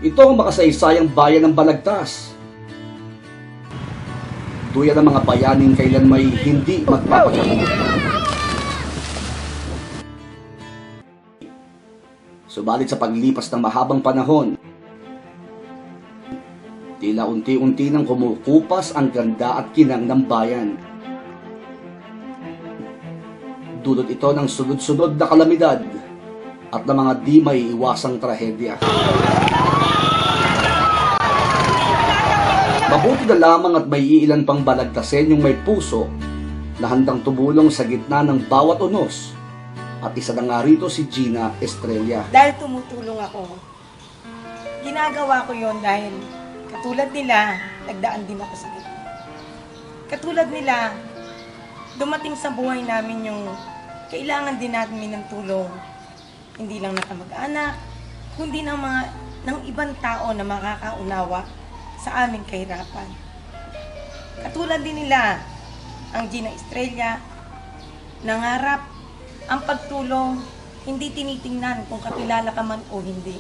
Ito ang makasaysayang bayan ng Balagtas. Duyan ang mga bayaning kailan may hindi magpapagaling. Subalit sa paglipas ng mahabang panahon, tila unti-unti nang kumukupas ang ganda at kinang ng bayan. Dulot ito ng sunod-sunod na kalamidad at ng mga di may iwasang trahedya. Mabuti na lamang at may iilan pang balagtasen yung may puso na handang tumulong sa gitna ng bawat unos. At isa na nga rito si Gina Estrella. Dahil tumutulong ako, ginagawa ko yon dahil katulad nila, nagdaan din ako sa gitna. Katulad nila, dumating sa buhay namin yung kailangan din natin ng tulong. Hindi lang ng kamag-anak, kundi ng ibang tao na makakaunawa sa aming kahirapan. Katulad din nila, ang Gina Estrella, nangarap ang pagtulong, hindi tinitingnan kung kakilala ka man o hindi.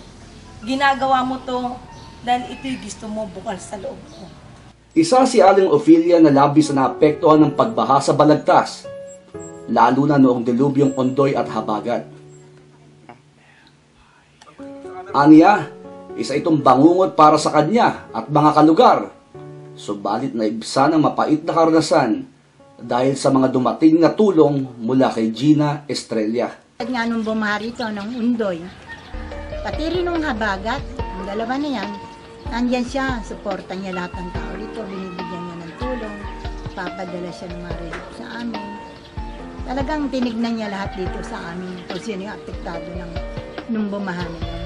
Ginagawa mo to dahil ito'y gusto mo bukal sa loob mo. Isa si Aling Ofelia na labis na naapektuhan ng pagbaha sa Balagtas, lalo na noong dilubyong Ondoy at Habagat. Aniya, isa itong bangungot para sa kanya at mga kalugar, subalit naibsa ng mapait na karanasan dahil sa mga dumating na tulong mula kay Gina Estrella. Nga nung bumaha rito ng Ondoy, pati rin nung Habagat, ang dalawa na yan, nandyan siya, suporta niya lahat ng tao rito, binibigyan niya ng tulong, papadala siya ng mga relief sa amin. Talagang tinignan niya lahat dito sa amin kung sino yung apektado nung bumaha na yan.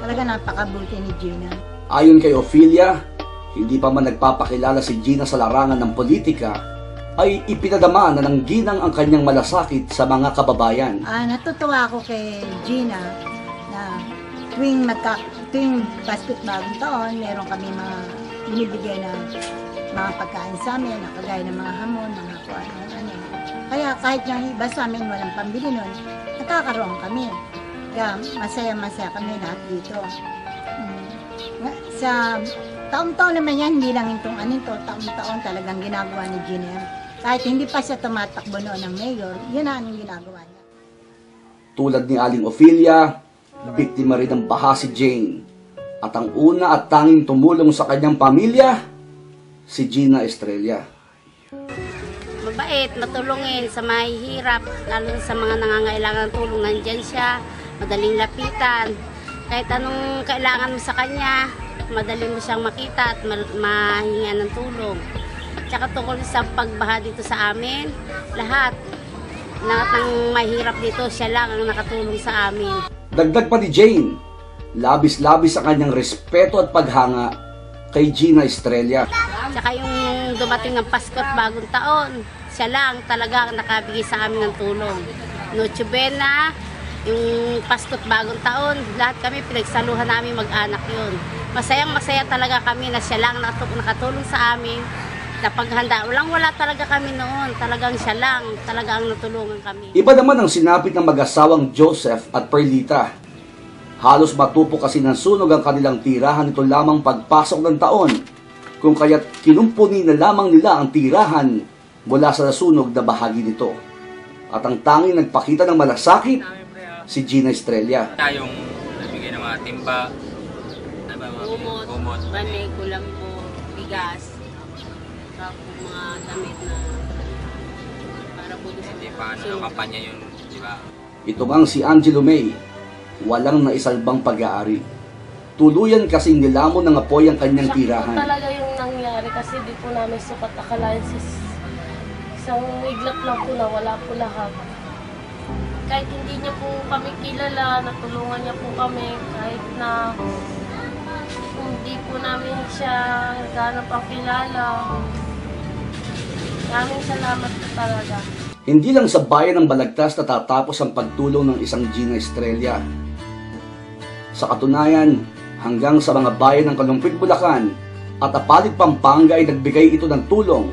Talaga napakabuti ni Gina. Ayon kay Ofelia, hindi pa man nagpapakilala si Gina sa larangan ng politika, ay ipinadama na ng ginang ang kanyang malasakit sa mga kababayan. Natutuwa ako kay Gina na tuwing Pasko't Bagong Taon, meron kami mga binibigay na mga pagkain sa amin, kagaya ng mga hamon, mga ano. Kaya kahit yung iba sa amin walang pambili nun, nakakaroon kami. Kaya masaya-masaya kami lahat dito. Sa taon-taon naman yan, hindi lang itong taon-taon talagang ginagawa ni Gina. Kahit hindi pa siya tumatakbo noon ng mayor, yun ang ginagawa niya. Tulad ni Aling Ofelia, biktima rin ng baha si Jane. At ang una at tanging tumulong sa kanyang pamilya, si Gina Estrella. Mabait, matulungin sa mahihirap, lalo sa mga nangangailangan ng tulong, nandyan siya, madaling lapitan. Kahit anong kailangan mo sa kanya, madali mo siyang makita at mahinga ng tulong. Tsaka tungkol sa pagbaha dito sa amin, lahat ng mahirap dito, siya lang ang nakatulong sa amin. Dagdag pa ni Jane, labis-labis ang kanyang respeto at paghanga kay Gina Estrella. Tsaka yung dumating ng Pasko't Bagong Taon, siya lang talaga nakabigay sa amin ng tulong. Noche Buena, yung Pasko't Bagong Taon, lahat kami pinagsaluhan namin mag-anak yun. Masayang-masaya talaga kami na siya lang nakatulong sa amin. Na paghanda, wala talaga kami noon. Talagang siya lang, talaga ang natulungan kami. Iba naman ang sinapit ng mag-asawang Joseph at Perlita. Halos matupok kasi ng sunog ang kanilang tirahan nito lamang pagpasok ng taon, kung kaya't kinumpuni na lamang nila ang tirahan mula sa nasunog na bahagi nito. At ang tanging nagpakita ng malasakit, si Gina Estrella. Yung nabigay ng mga timba, Gumot, banig, kulambo, bigas, tapos mga damit na para po sa paano ng kampanya yun, di ba? Ito ngang si Angelo May, walang naisalbang pag-aari. Tuluyan kasing nilamon ng apoy ang kanyang tirahan. Talaga yung nangyari kasi di po namin sukat akalain sa isang iglap lang po na wala po lahat. Kahit hindi niya po kami kilala, natulungan niya po kami kahit na hindi po namin siya ganap ang kilala. Maraming salamat po talaga. Hindi lang sa bayan ng Balagtas natatapos ang pagtulong ng isang Gina Estrella. Sa katunayan, hanggang sa mga bayan ng Kalumpit, Bulacan at Apalit, Pampanga ay nagbigay ito ng tulong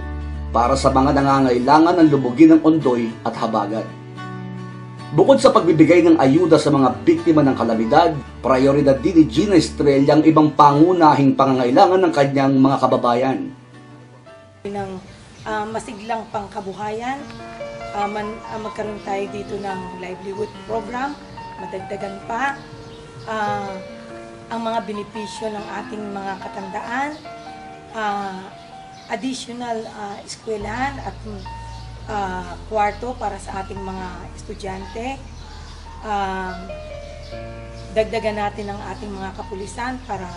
para sa mga nangangailangan ng lubugin ng Ondoy at Habagat. Bukod sa pagbibigay ng ayuda sa mga biktima ng kalamidad, prioridad din ni Gina Estrella ang ibang pangunahing pangangailangan ng kanyang mga kababayan. Ng masiglang pangkabuhayan, magkaroon tayo dito ng livelihood program, madagdagan pa ang mga benepisyo ng ating mga katandaan, additional eskwelahan at kwarto para sa ating mga estudyante. Dagdagan natin ang ating mga kapulisan para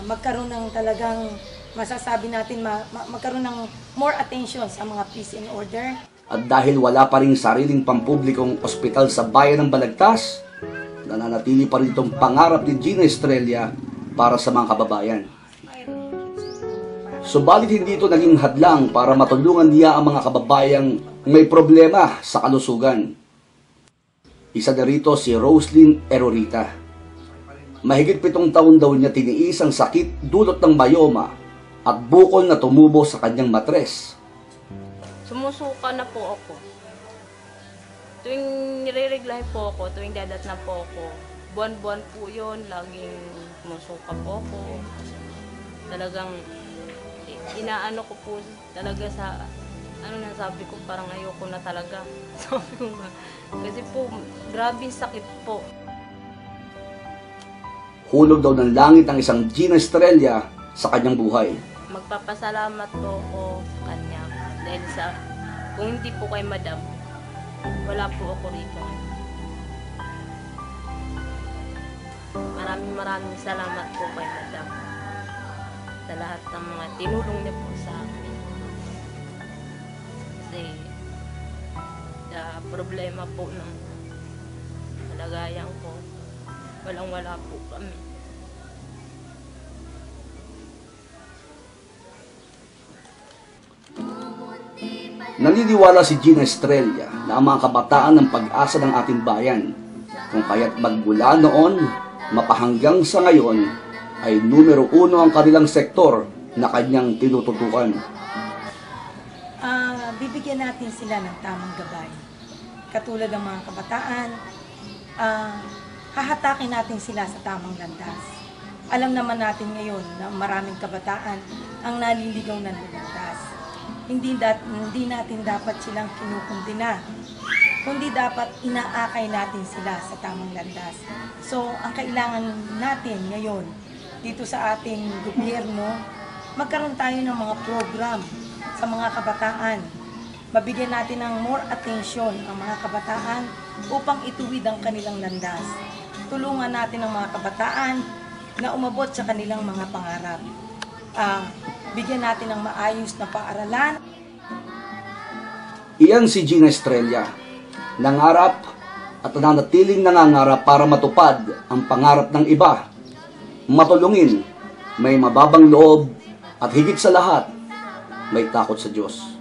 magkaroon ng talagang masasabi natin magkaroon ng more attention sa mga peace and order. At dahil wala pa ring sariling pampublikong ospital sa bayan ng Balagtas, nananatili pa rin itong pangarap ni Gina Estrella para sa mga kababayan. Subalit hindi ito naging hadlang para matulungan niya ang mga kababayang may problema sa kalusugan. Isa na rito si Roslyn Erorita. Mahigit 7 taon daw niya tiniis ang sakit dulot ng myoma at bukol na tumubo sa kanyang matres. Sumusuka na po ako. Tuwing nire-reglahe po ako, tuwing dadat na po ako, buwan-buwan po yun, laging sumusuka po ako. Talagang inaano ko po talaga sa, sabi ko parang ayoko na talaga. Sabi ko nga, kasi po, grabe sakit po. Hulog daw ng langit ang isang Gina Estrella sa kanyang buhay. Magpapasalamat po ako sa kanya dahil sa, kung hindi po kay Madam, wala po ako rito. Maraming salamat po kay Madam sa lahat ng mga tinulong niya po sa akin. Kasi sa problema po ng kalagayan ko, walang-wala po kami. Naniniwala si Gina Estrella na ang mga kabataan ng pag-asa ng ating bayan, kung kaya't magmula noon, mapahanggang sa ngayon, ay numero 1 ang kanilang sektor na kanyang tinututukan. Bibigyan natin sila ng tamang gabay. Katulad ng mga kabataan, hahatakin natin sila sa tamang landas. Alam naman natin ngayon na maraming kabataan ang naliligaw ng landas. Hindi natin dapat silang kinukundina, kundi dapat inaakay natin sila sa tamang landas. So, ang kailangan natin ngayon, dito sa ating gobyerno, magkaroon tayo ng mga program sa mga kabataan. Mabigyan natin ng more attention ang mga kabataan upang ituwid ang kanilang landas. Tulungan natin ang mga kabataan na umabot sa kanilang mga pangarap. Bigyan natin ng maayos na paaralan. Iyan si Gina Estrella, nangarap at nananatiling nangangarap para matupad ang pangarap ng iba, matulungin, may mababang loob at higit sa lahat, may takot sa Diyos.